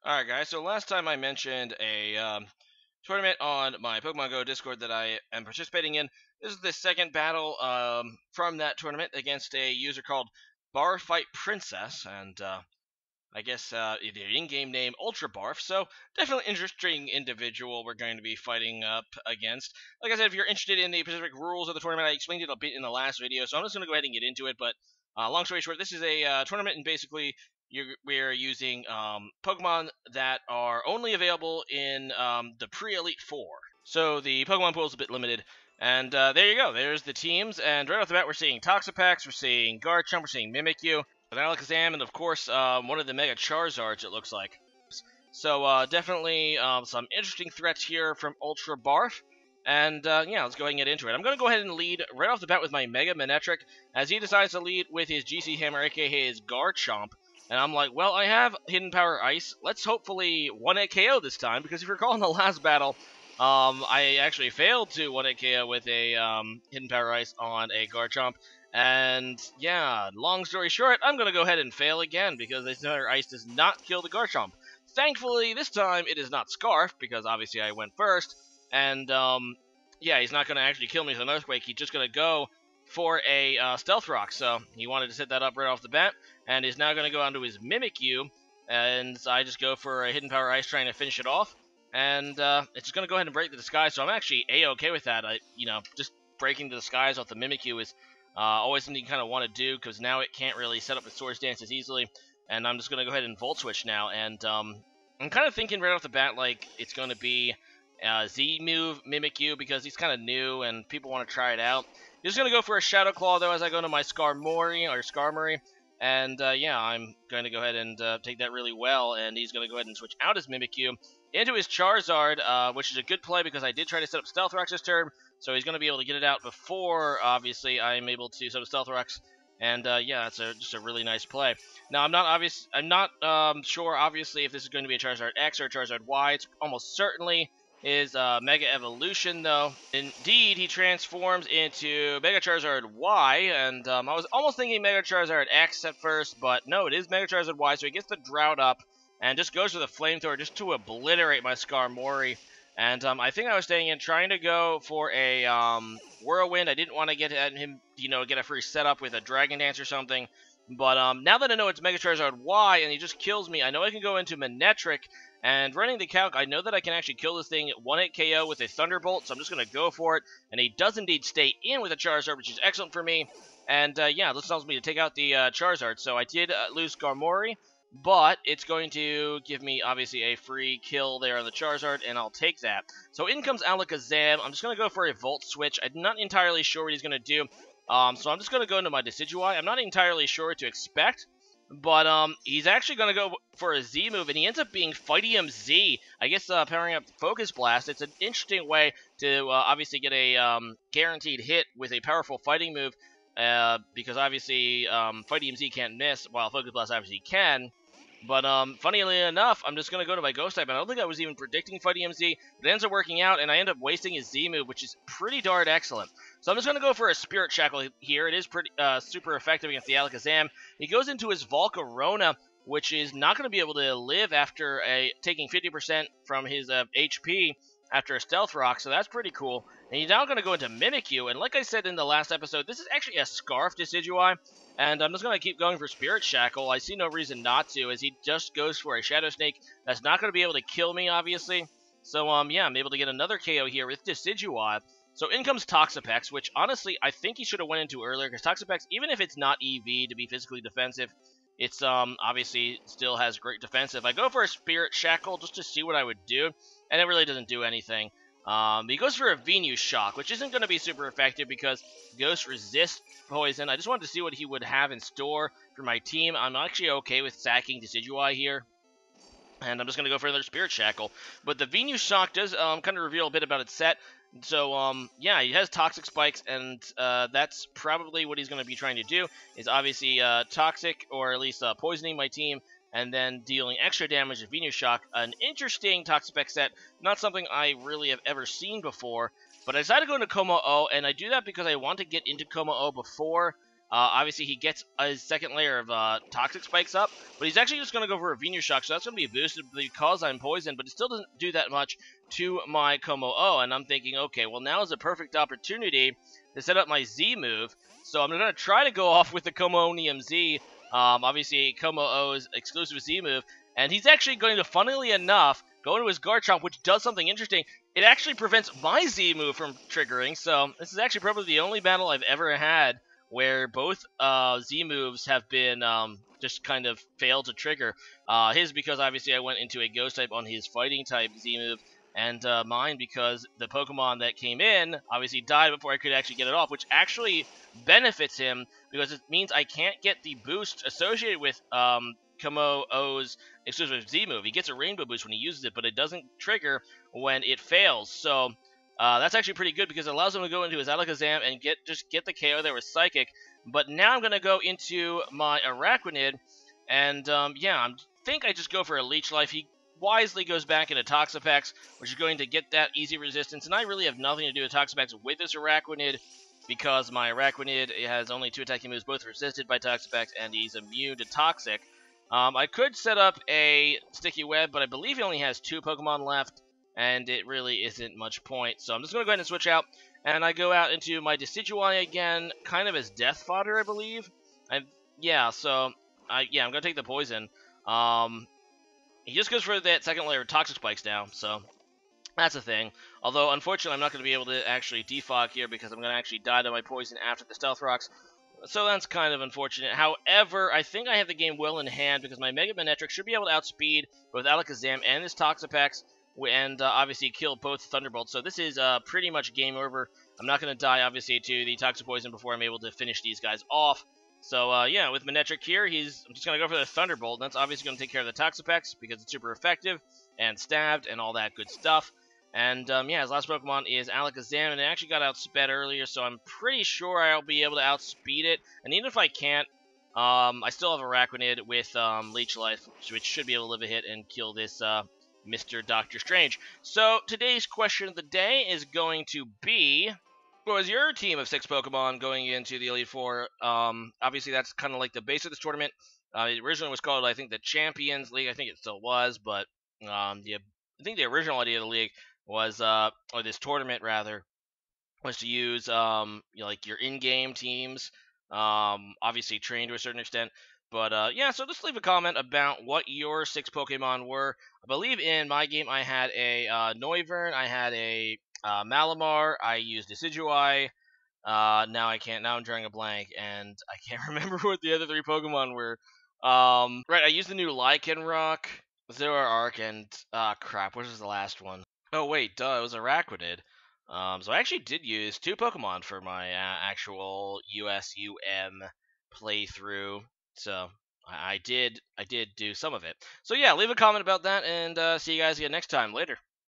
Alright guys, so last time I mentioned a tournament on my Pokemon Go Discord that I am participating in. This is the second battle from that tournament against a user called barfightprincess, and I guess their in-game name UltraBarf, so definitely interesting individual we're going to be fighting up against. Like I said, if you're interested in the specific rules of the tournament, I explained it a bit in the last video, so I'm just going to go ahead and get into it, but long story short, this is a tournament, and basically we're using Pokemon that are only available in the pre-Elite Four. So the Pokemon pool is a bit limited. And there you go. There's the teams. And right off the bat, we're seeing Toxapex, we're seeing Garchomp, we're seeing Mimikyu, an Alakazam, and of course, one of the Mega Charizards, it looks like. So definitely some interesting threats here from UltraBarf. And yeah, let's go ahead and get into it. I'm going to go ahead and lead right off the bat with my Mega Manectric, as he decides to lead with his GC Hammer, aka his Garchomp. And I'm like, well, I have Hidden Power Ice. Let's hopefully 1-hit KO this time, because if you recall in the last battle, I actually failed to 1-hit KO with a Hidden Power Ice on a Garchomp. And yeah, long story short, I'm going to go ahead and fail again, because Hidden Power Ice does not kill the Garchomp. Thankfully, this time it is not Scarf, because obviously I went first. And yeah, he's not going to actually kill me with an Earthquake. He's just going to go for a Stealth Rock, so he wanted to set that up right off the bat, and is now going to go onto his Mimikyu, and I just go for a Hidden Power Ice trying to finish it off, and it's just going to go ahead and break the disguise, so I'm actually A-okay with that. Just breaking the disguise off the Mimikyu is always something you kind of want to do, because now it can't really set up its Swords Dance as easily, and I'm just going to go ahead and Volt Switch now, and I'm kind of thinking right off the bat, like, it's going to be Z-move Mimikyu, because he's kind of new, and people want to try it out. He's going to go for a Shadow Claw, though, as I go to my Skarmory, and yeah, I'm going to go ahead and take that really well, and he's going to go ahead and switch out his Mimikyu into his Charizard, which is a good play, because I did try to set up Stealth Rocks this turn, so he's going to be able to get it out before, obviously, I'm able to set up Stealth Rocks, and yeah, it's just a really nice play. Now, I'm not sure, obviously, if this is going to be a Charizard X or a Charizard Y. It's almost certainly his Mega Evolution, though. Indeed, he transforms into Mega Charizard Y, and I was almost thinking Mega Charizard X at first, but no, it is Mega Charizard Y, so he gets the Drought up, and just goes for the Flamethrower just to obliterate my Skarmory. And I think I was staying in trying to go for a Whirlwind. I didn't want to get at him, get a free setup with a Dragon Dance or something. But now that I know it's Mega Charizard Y and he just kills me, I know I can go into Manectric. And running the calc, I know that I can actually kill this thing 1-hit KO with a Thunderbolt, so I'm just going to go for it. And he does indeed stay in with a Charizard, which is excellent for me. And yeah, this allows me to take out the Charizard. So I did lose Skarmory, but it's going to give me, obviously, a free kill there on the Charizard, and I'll take that. So in comes Alakazam. I'm just going to go for a Volt Switch. I'm not entirely sure what he's going to do. So I'm just going to go into my Decidueye. I'm not entirely sure what to expect. But he's actually going to go for a Z move, and he ends up being Fightium Z. I guess powering up Focus Blast. It's an interesting way to obviously get a guaranteed hit with a powerful fighting move, because obviously Fightium Z can't miss, while Focus Blast obviously can. But funnily enough, I'm just going to go to my Ghost type, and I don't think I was even predicting Fightium Z, but it ends up working out, and I end up wasting his Z move, which is pretty darn excellent. So I'm just going to go for a Spirit Shackle here. It is pretty super effective against the Alakazam. He goes into his Voclarona, which is not going to be able to live after taking 50% from his HP after a Stealth Rock, so that's pretty cool. And he's now going to go into Mimikyu, and like I said in the last episode, this is actually a Scarf Decidueye, and I'm just going to keep going for Spirit Shackle. I see no reason not to, as he just goes for a Shadow Snake that's not going to be able to kill me, obviously. So, yeah, I'm able to get another KO here with Decidueye. So in comes Toxapex, which, honestly, I think he should have went into earlier, because Toxapex, even if it's not EV to be physically defensive, it's, obviously still has great defensive. I go for a Spirit Shackle just to see what I would do, and it really doesn't do anything. He goes for a Venus Shock, which isn't going to be super effective because Ghost resists poison. I just wanted to see what he would have in store for my team. I'm actually okay with sacking Decidueye here, and I'm just going to go for another Spirit Shackle. But the Venus Shock does kind of reveal a bit about its set. So, yeah, he has Toxic Spikes, and that's probably what he's going to be trying to do, is obviously Toxic, or at least poisoning my team, and then dealing extra damage with Venus Shock. An interesting Toxapex set, not something I really have ever seen before, but I decided to go into Kommo-o, and I do that because I want to get into Kommo-o before Obviously, he gets his second layer of Toxic Spikes up, but he's actually just going to go for a Venus Shock, so that's going to be boosted because I'm poisoned, but it still doesn't do that much to my Kommo-o, and I'm thinking, okay, well, now is a perfect opportunity to set up my Z move, so I'm going to try to go off with the Kommo-onium Z, obviously Kommo-o's exclusive Z move, and he's actually going to, funnily enough, go into his Garchomp, which does something interesting. It actually prevents my Z move from triggering, so this is actually probably the only battle I've ever had where both Z moves have been just kind of failed to trigger. His because obviously I went into a Ghost type on his Fighting type Z move, and mine because the Pokemon that came in obviously died before I could actually get it off, which actually benefits him because it means I can't get the boost associated with Kommo-o's exclusive Z move. He gets a Rainbow boost when he uses it, but it doesn't trigger when it fails. So that's actually pretty good because it allows him to go into his Alakazam and get the KO there with Psychic. But now I'm going to go into my Araquanid, and yeah, I think I just go for a Leech Life. He wisely goes back into Toxapex, which is going to get that easy resistance, and I really have nothing to do with Toxapex with this Araquanid because my Araquanid has only 2 attacking moves, both resisted by Toxapex, and he's immune to Toxic. I could set up a Sticky Web, but I believe he only has 2 Pokemon left, and it really isn't much point. So I'm just going to go ahead and switch out, and I go out into my Decidueye again, kind of as death fodder, I believe. Yeah, so I'm going to take the poison. He just goes for that second layer of Toxic Spikes now, so that's a thing. Although, unfortunately, I'm not going to be able to actually defog here because I'm going to actually die to my poison after the Stealth Rocks. So that's kind of unfortunate. However, I think I have the game well in hand because my Mega Manectric should be able to outspeed both Alakazam and this Toxapex, and obviously kill both Thunderbolts. So this is pretty much game over. I'm not going to die, obviously, to the Toxic Poison before I'm able to finish these guys off. So, yeah, with Manectric here, I'm just going to go for the Thunderbolt. That's obviously going to take care of the Toxapex because it's super effective and stabbed and all that good stuff. And, yeah, his last Pokemon is Alakazam, and it actually got outsped earlier, so I'm pretty sure I'll be able to outspeed it. And even if I can't, I still have Araquanid with Leech Life, which should be able to live a hit and kill this Mr. Doctor Strange. So, today's question of the day is going to be, was your team of 6 Pokemon going into the Elite Four? Obviously, that's kind of like the base of this tournament. It originally was called, I think, the Champions League. I think it still was, but I think the original idea of the league was, or this tournament rather, was to use like your in-game teams, obviously trained to a certain extent. But yeah, so just leave a comment about what your 6 Pokemon were. I believe in my game I had a Noivern, I had a Malamar, I used Decidueye. Now I'm drawing a blank, and I can't remember what the other 3 Pokemon were. Right, I used the new Lycanroc, Zoroark, and crap, what was the last one? Oh wait, duh, it was Araquanid. So I actually did use 2 Pokemon for my actual USUM playthrough. So I did do some of it. So yeah, leave a comment about that, and see you guys again next time. Later.